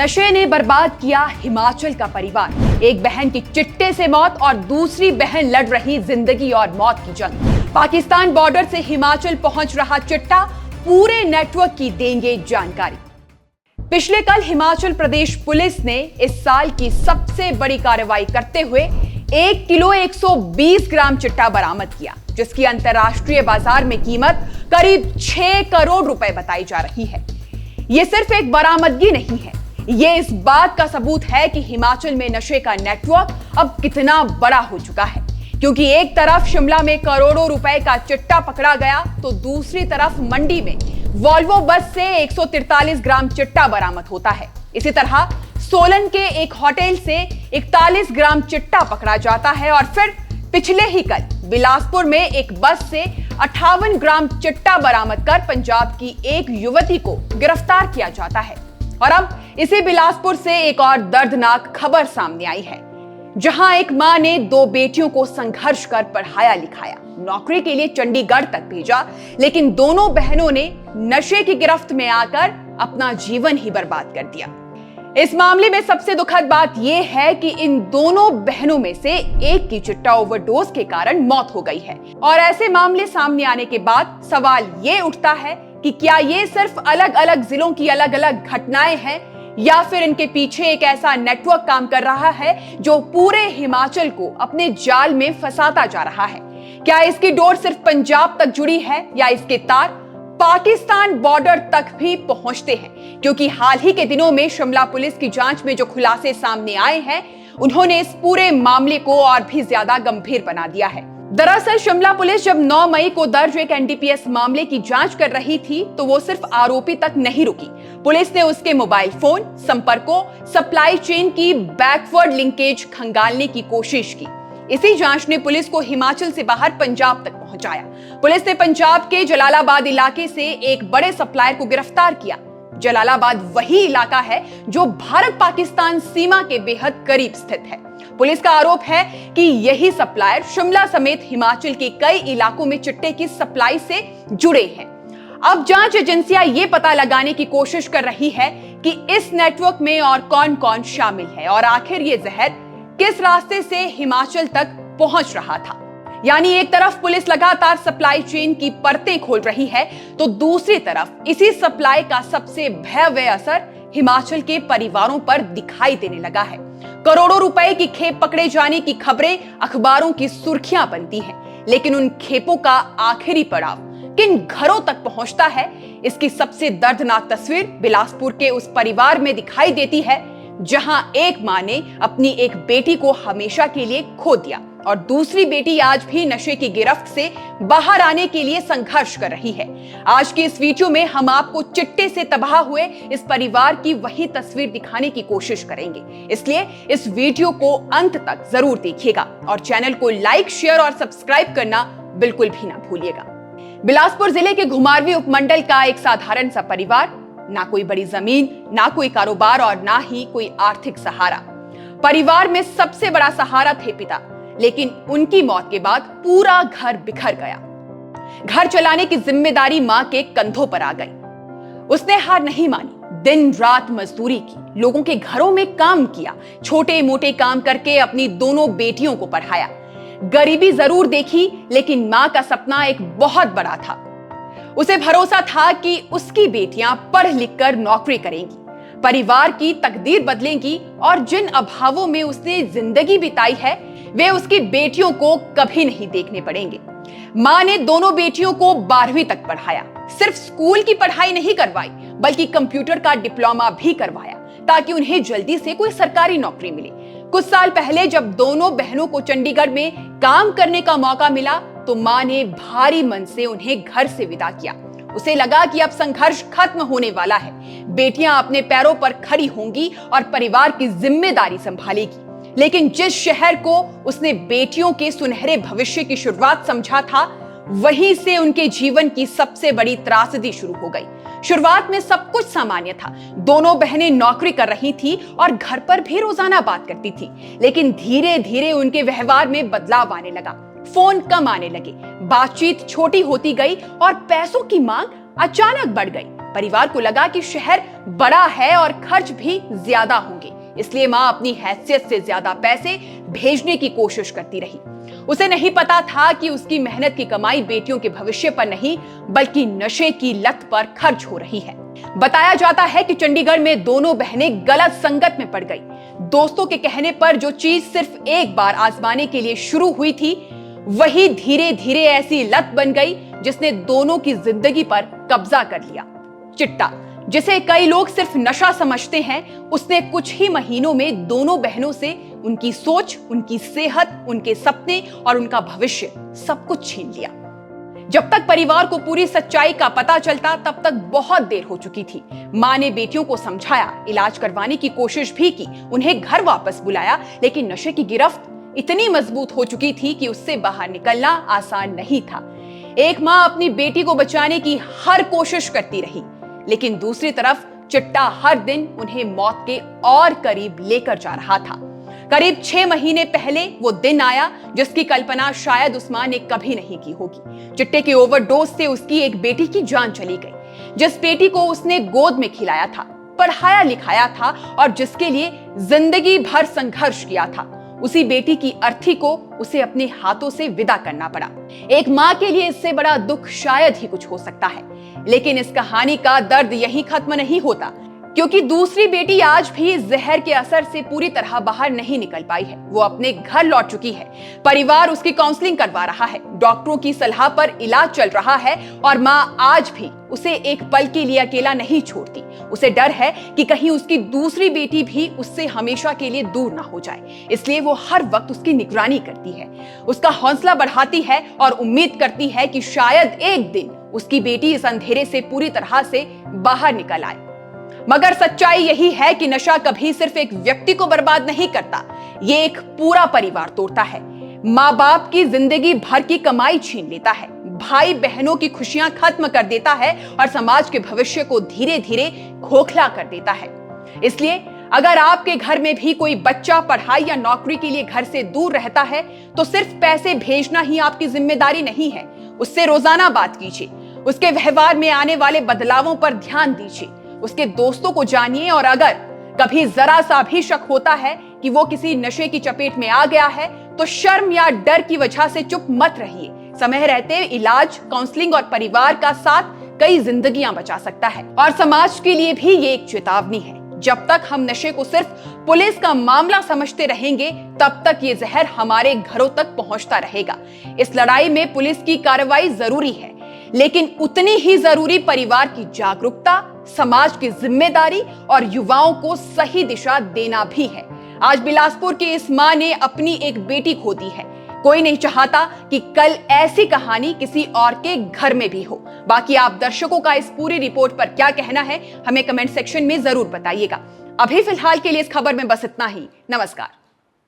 नशे ने बर्बाद किया हिमाचल का परिवार। एक बहन की चिट्टे से मौत और दूसरी बहन लड़ रही जिंदगी और मौत की जंग। पाकिस्तान बॉर्डर से हिमाचल पहुंच रहा चिट्टा, पूरे नेटवर्क की देंगे जानकारी। पिछले कल हिमाचल प्रदेश पुलिस ने इस साल की सबसे बड़ी कार्रवाई करते हुए 1 किलो 120 ग्राम चिट्टा बरामद किया, जिसकी अंतर्राष्ट्रीय बाजार में कीमत करीब 6 करोड़ रुपए बताई जा रही है। यह सिर्फ एक बरामदगी नहीं है, ये इस बात का सबूत है कि हिमाचल में नशे का नेटवर्क अब कितना बड़ा हो चुका है। क्योंकि एक तरफ शिमला में करोड़ों रुपए का चिट्टा पकड़ा गया, तो दूसरी तरफ मंडी में वॉल्वो बस से 143 ग्राम चिट्टा बरामद होता है। इसी तरह सोलन के एक होटल से 41 ग्राम चिट्टा पकड़ा जाता है और फिर पिछले ही कल बिलासपुर में एक बस से 58 ग्राम चिट्टा बरामद कर पंजाब की एक युवती को गिरफ्तार किया जाता है। और अब इसी बिलासपुर से एक और दर्दनाक खबर सामने आई है, जहां एक मां ने 2 बेटियों को संघर्ष कर पढ़ाया लिखाया, नौकरी के लिए चंडीगढ़ तक भेजा, लेकिन दोनों बहनों ने नशे की गिरफ्त में आकर अपना जीवन ही बर्बाद कर दिया। इस मामले में सबसे दुखद बात यह है कि इन दोनों बहनों में से एक की चिट्टा ओवरडोज के कारण मौत हो गई है। और ऐसे मामले सामने आने के बाद सवाल ये उठता है कि क्या ये सिर्फ अलग अलग जिलों की अलग अलग घटनाएं हैं, या फिर इनके पीछे एक ऐसा नेटवर्क काम कर रहा है जो पूरे हिमाचल को अपने जाल में फंसाता जा रहा है। क्या इसकी डोर सिर्फ पंजाब तक जुड़ी है, या इसके तार पाकिस्तान बॉर्डर तक भी पहुंचते हैं? क्योंकि हाल ही के दिनों में शिमला पुलिस की जांच में जो खुलासे सामने आए हैं, उन्होंने इस पूरे मामले को और भी ज्यादा गंभीर बना दिया है। दरअसल शिमला पुलिस जब 9 मई को दर्ज एक एनडीपीएस मामले की जांच कर रही थी, तो वो सिर्फ आरोपी तक नहीं रुकी। पुलिस ने उसके मोबाइल फोन, संपर्कों, सप्लाई चेन की बैकवर्ड लिंकेज खंगालने की कोशिश की। इसी जांच ने पुलिस को हिमाचल से बाहर पंजाब तक पहुंचाया। पुलिस ने पंजाब के जलालाबाद इलाके से एक बड़े सप्लायर को गिरफ्तार किया। जलालाबाद वही इलाका है जो भारत पाकिस्तान सीमा के बेहद करीब स्थित है। पुलिस का आरोप है कि यही सप्लायर शिमला समेत हिमाचल के कई इलाकों में चिट्टे की सप्लाई से जुड़े हैं। अब जांच एजेंसियां ये पता लगाने की कोशिश कर रही है कि इस नेटवर्क में और कौन कौन शामिल है, और आखिर ये जहर किस रास्ते से हिमाचल तक पहुंच रहा था। यानी एक तरफ पुलिस लगातार सप्लाई चेन की परतें खोल रही है, तो दूसरी तरफ इसी सप्लाई का सबसे भयावह असर हिमाचल के परिवारों पर दिखाई देने लगा है। करोड़ों रुपए की खेप पकड़े जाने की खबरें अखबारों की सुर्खियां बनती हैं, लेकिन उन खेपों का आखिरी पड़ाव किन घरों तक पहुंचता है, इसकी सबसे दर्दनाक तस्वीर बिलासपुर के उस परिवार में दिखाई देती है, जहां एक मां ने अपनी एक बेटी को हमेशा के लिए खो दिया और दूसरी बेटी आज भी नशे की गिरफ्त से बाहर आने के लिए संघर्ष कर रही है। आज की इस वीडियो में हम आपको चिट्टे से तबाह हुए इस परिवार की वही तस्वीर दिखाने की कोशिश करेंगे, इसलिए इस वीडियो को अंत तक जरूर देखिएगा और चैनल को लाइक, शेयर और सब्सक्राइब करना बिल्कुल भी ना भूलिएगा। बिलासपुर जिले के घुमारवीं उपमंडल का एक साधारण सा परिवार, ना कोई बड़ी जमीन, ना कोई कारोबार और ना ही कोई आर्थिक सहारा। परिवार में सबसे बड़ा सहारा थे पिता, लेकिन उनकी मौत के बाद पूरा घर बिखर गया। घर चलाने की जिम्मेदारी मां के कंधों पर आ गई। उसने हार नहीं मानी, दिन रात मजदूरी की, लोगों के घरों में काम किया, छोटे मोटे काम करके अपनी दोनों बेटियों को पढ़ाया। गरीबी जरूर देखी, लेकिन मां का सपना एक बहुत बड़ा था। उसे भरोसा था कि उसकी बेटियां पढ़ लिख कर नौकरी करेंगी, परिवार की तकदीर बदलेंगी, और जिन अभावों में उसने जिंदगी बिताई है, वे उसकी बेटियों को कभी नहीं देखने पड़ेंगे। मां ने दोनों बेटियों को 12वीं तक पढ़ाया। सिर्फ स्कूल की पढ़ाई नहीं करवाई, बल्कि कंप्यूटर का डिप्लोमा भी करवाया, ताकि उन्हें जल्दी से कोई सरकारी नौकरी मिले। कुछ साल पहले जब दोनों बहनों को चंडीगढ़ में काम करने का मौका मिला, तो मां ने भारी मन से उन्हें घर से विदा किया। उसे लगा कि अब संघर्ष खत्म होने वाला है, बेटियां अपने पैरों पर खड़ी होंगी और परिवार की जिम्मेदारी संभालेगी। लेकिन जिस शहर को उसने बेटियों के सुनहरे भविष्य की शुरुआत समझा था, वहीं से उनके जीवन की सबसे बड़ी त्रासदी शुरू हो गई। शुरुआत में सब कुछ सामान्य था, दोनों बहनें नौकरी कर रही थी और घर पर भी रोजाना बात करती थी। लेकिन धीरे धीरे उनके व्यवहार में बदलाव आने लगा। फोन कम आने लगे, बातचीत छोटी होती गई और पैसों की मांग अचानक बढ़ गई। परिवार को लगा कि शहर बड़ा है और खर्च भी ज्यादा होंगे, इसलिए मां अपनी हैसियत से ज्यादा पैसे भेजने की कोशिश करती रही। उसे नहीं पता था कि उसकी मेहनत की कमाई बेटियों के भविष्य पर नहीं बल्कि नशे की लत पर खर्च हो रही है। बताया जाता है कि चंडीगढ़ में दोनों बहनें गलत संगत में पड़ गई। दोस्तों के कहने पर जो चीज सिर्फ एक बार आजमाने के लिए शुरू हुई थी, वही धीरे धीरे ऐसी लत बन गई जिसने दोनों की जिंदगी पर कब्जा कर लिया। चिट्टा, जिसे कई लोग सिर्फ नशा समझते हैं, उसने कुछ ही महीनों में दोनों बहनों से उनकी सोच, उनकी सेहत, उनके सपने और उनका भविष्य सब कुछ छीन लिया। जब तक परिवार को पूरी सच्चाई का पता चलता तब तक बहुत देर हो चुकी थी। मां ने बेटियों को समझाया, इलाज करवाने की कोशिश भी की, उन्हें घर वापस बुलाया, लेकिन नशे की गिरफ्त इतनी मजबूत हो चुकी थी कि उससे बाहर निकलना आसान नहीं था। एक मां अपनी बेटी को बचाने की हर कोशिश करती रही, लेकिन दूसरी तरफ चिट्टा हर दिन उन्हें मौत के और करीब लेकर जा रहा था। करीब 6 महीने पहले वो दिन आया जिसकी कल्पना शायद उस मां ने कभी नहीं की होगी। चिट्टे के ओवरडोज से उसकी एक बेटी की जान चली गई, जिस बेटी को उसने गोद में खिलाया था, पढ़ाया लिखाया था और जिसके लिए जिंदगी भर संघर्ष किया था। उसी बेटी की अर्थी को उसे अपने हाथों से विदा करना पड़ा। एक मां के लिए इससे बड़ा दुख शायद ही कुछ हो सकता है, लेकिन इस कहानी का दर्द यहीं खत्म नहीं होता, क्योंकि दूसरी बेटी आज भी जहर के असर से पूरी तरह बाहर नहीं निकल पाई है। वो अपने घर लौट चुकी है, परिवार उसकी काउंसलिंग करवा रहा है, डॉक्टरों की सलाह पर इलाज चल रहा है और मां आज भी उसे एक पल के लिए अकेला नहीं छोड़ती। उसे डर है कि कहीं उसकी दूसरी बेटी भी उससे हमेशा के लिए दूर ना हो जाए, इसलिए वो हर वक्त उसकी निगरानी करती है, उसका हौसला बढ़ाती है और उम्मीद करती है कि शायद एक दिन उसकी बेटी इस अंधेरे से पूरी तरह से बाहर निकल आए। मगर सच्चाई यही है कि नशा कभी सिर्फ एक व्यक्ति को बर्बाद नहीं करता, ये एक पूरा परिवार तोड़ता है। माँ बाप की जिंदगी भर की कमाई छीन लेता है, भाई बहनों की खुशियां खत्म कर देता है और समाज के भविष्य को धीरे धीरे खोखला कर देता है। इसलिए अगर आपके घर में भी कोई बच्चा पढ़ाई या नौकरी के लिए घर से दूर रहता है, तो सिर्फ पैसे भेजना ही आपकी जिम्मेदारी नहीं है। उससे रोजाना बात कीजिए, उसके व्यवहार में आने वाले बदलावों पर ध्यान दीजिए, उसके दोस्तों को जानिए और अगर कभी जरा सा भी शक होता है कि वो किसी नशे की चपेट में आ गया है, तो शर्म या डर की वजह से चुप मत रहिए। समय रहते इलाज, काउंसलिंग और परिवार का साथ कई जिंदगियां बचा सकता है और समाज के लिए भी ये एक चेतावनी है। जब तक हम नशे को सिर्फ पुलिस का मामला समझते रहेंगे, तब तक ये जहर हमारे घरों तक पहुंचता रहेगा। इस लड़ाई में पुलिस की कार्रवाई जरूरी है, लेकिन उतनी ही जरूरी परिवार की जागरूकता, समाज की जिम्मेदारी और युवाओं को सही दिशा देना भी है। आज बिलासपुर की इस मां ने अपनी एक बेटी खो दी है। कोई नहीं चाहता कि कल ऐसी कहानी किसी और के घर में भी हो। बाकी आप दर्शकों का इस पूरी रिपोर्ट पर क्या कहना है, हमें कमेंट सेक्शन में जरूर बताइएगा। अभी फिलहाल के लिए इस खबर में बस इतना ही। नमस्कार।